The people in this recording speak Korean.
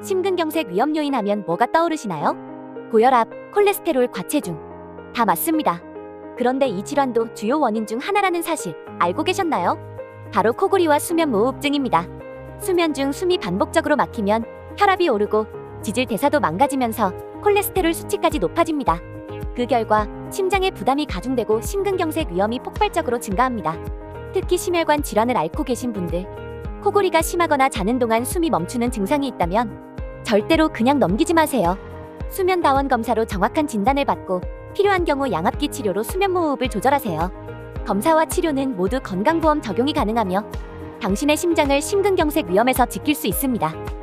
심근경색 위험 요인 하면 뭐가 떠오르시나요? 고혈압, 콜레스테롤, 과체중. 다 맞습니다. 그런데 이 질환도 주요 원인 중 하나라는 사실 알고 계셨나요? 바로 코골이와 수면 무호흡증입니다. 수면 중 숨이 반복적으로 막히면 혈압이 오르고 지질 대사도 망가지면서 콜레스테롤 수치까지 높아집니다. 그 결과 심장에 부담이 가중되고 심근경색 위험이 폭발적으로 증가합니다. 특히 심혈관 질환을 앓고 계신 분들, 코골이가 심하거나 자는 동안 숨이 멈추는 증상이 있다면 절대로 그냥 넘기지 마세요. 수면다원 검사로 정확한 진단을 받고 필요한 경우 양압기 치료로 수면무호흡을 조절하세요. 검사와 치료는 모두 건강보험 적용이 가능하며 당신의 심장을 심근경색 위험에서 지킬 수 있습니다.